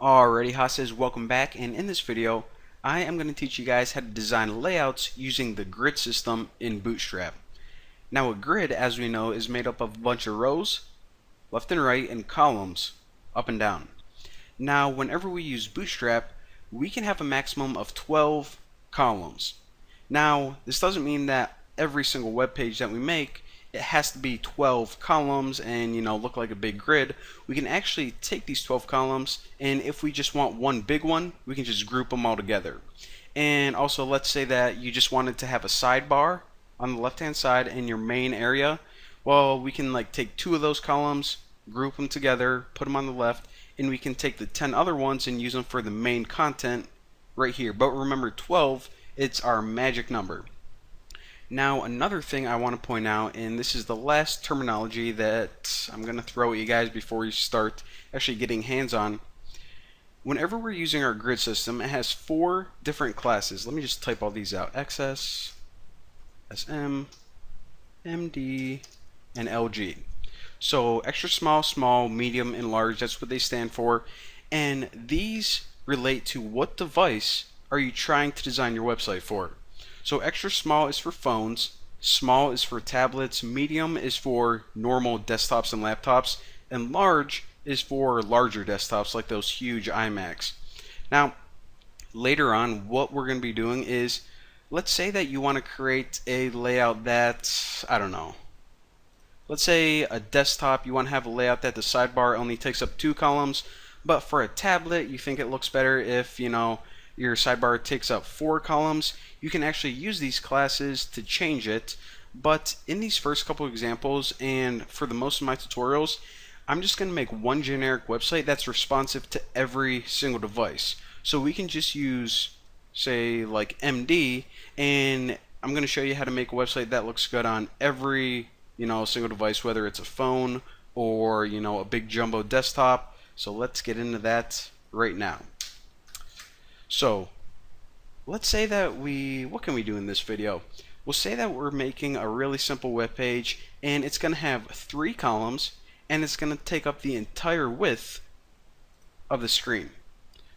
Alrighty, Hasses, welcome back, and in this video I am going to teach you guys how to design layouts using the grid system in Bootstrap. Now a grid, as we know, is made up of a bunch of rows, left and right, and columns, up and down. Now whenever we use Bootstrap, we can have a maximum of 12 columns. Now this doesn't mean that every single web page that we make it has to be 12 columns and look like a big grid. We can actually take these 12 columns, and if we just want one big one, we can just group them all together. And also, let's say that you just wanted to have a sidebar on the left hand side in your main area. Well, we can take two of those columns, group them together, put them on the left, and we can take the 10 other ones and use them for the main content right here. But remember, 12, it's our magic number. Now another thing I want to point out, and this is the last terminology that I'm going to throw at you guys before we start actually getting hands-on. Whenever we're using our grid system, it has 4 different classes. Let me just type all these out. XS, SM, MD, and LG. So extra small, small, medium, and large, that's what they stand for. And these relate to what device are you trying to design your website for. So extra small is for phones, small is for tablets, medium is for normal desktops and laptops, and large is for larger desktops like those huge iMacs. Now, later on, what we're going to be doing is, let's say that you want to create a layout that, I don't know, let's say a desktop, you want to have a layout that the sidebar only takes up 2 columns, but for a tablet, you think it looks better if, your sidebar takes up 4 columns. You can actually use these classes to change it, but in these first couple examples and for the most of my tutorials, I'm just going to make one generic website that's responsive to every single device. So we can just use, say, like MD, and I'm going to show you how to make a website that looks good on every single device, whether it's a phone or a big jumbo desktop. So let's get into that right now. So let's say that what can we do in this video? We'll say that we're making a really simple web page, and it's going to have 3 columns, and it's going to take up the entire width of the screen.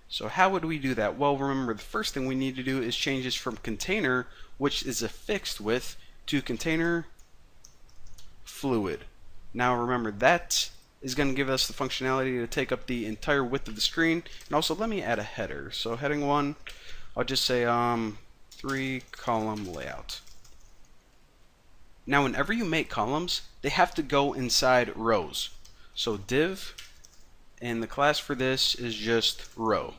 So how would we do that? Well, remember, the first thing we need to do is change this from container, which is a fixed width, to container fluid. Now remember, that is going to give us the functionality to take up the entire width of the screen. And also, let me add a header. So heading 1, I'll just say 3-column layout. Now whenever you make columns, they have to go inside rows. So div, and the class for this is just row.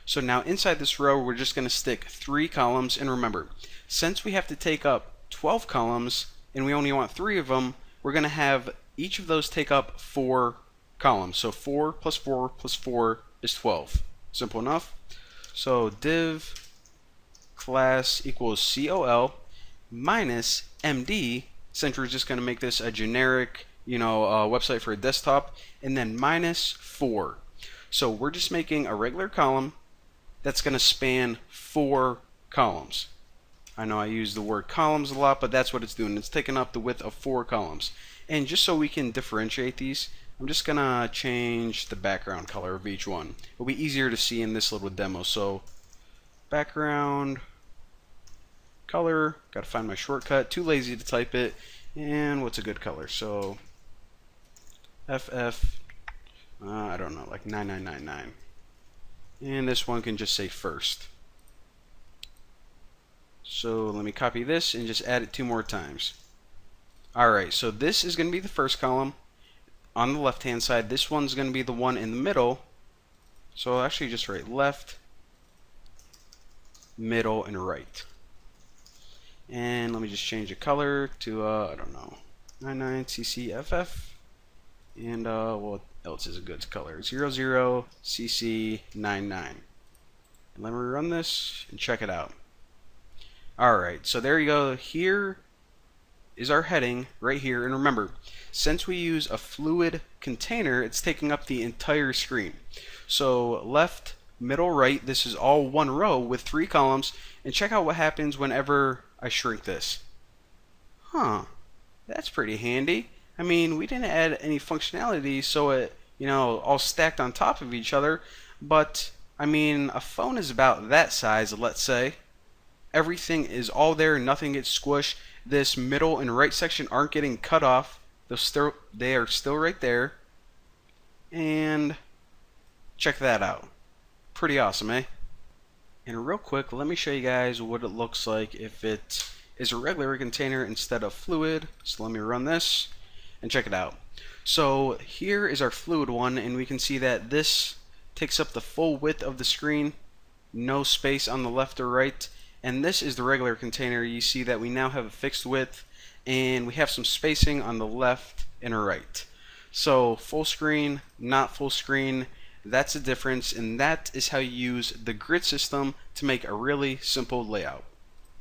So now inside this row, we're just going to stick 3 columns. And remember, since we have to take up 12 columns and we only want 3 of them, we're going to have each of those take up 4 columns. So 4 plus 4 plus 4 is 12. Simple enough. So div class equals COL minus MD, since we're just going to make this a generic website for a desktop, and then minus 4. So we're just making a regular column that's going to span 4 columns. I know I use the word columns a lot, but that's what it's doing. It's taking up the width of 4 columns. And just so we can differentiate these, I'm just going to change the background color of each one. It'll be easier to see in this little demo. So background color, got to find my shortcut, too lazy to type it. And what's a good color? So FF, I don't know, like 9999. And this one can just say first. So let me copy this and just add it 2 more times. Alright, so this is going to be the first column on the left hand side. This one's going to be the one in the middle. So I'll actually just write left, middle, and right. And let me just change the color to, I don't know, 99CCFF. And what else is a good color? 00CC99. And let me run this and check it out. Alright, so there you go. Here is our heading right here. And remember, since we use a fluid container, it's taking up the entire screen. So left, middle, right, this is all one row with 3 columns. And check out what happens whenever I shrink this. That's pretty handy. I mean, we didn't add any functionality, so it all stacked on top of each other. But I mean, a phone is about that size, let's say. Everything is all there, nothing gets squished. This middle and right section aren't getting cut off. They are still right there. And check that out. Pretty awesome, eh? And real quick, let me show you guys what it looks like if it is a regular container instead of fluid. So let me run this and check it out. So here is our fluid one, and we can see that this takes up the full width of the screen, no space on the left or right. And this is the regular container. You see that we now have a fixed width, and we have some spacing on the left and right. So full screen, not full screen, that's the difference, and that is how you use the grid system to make a really simple layout.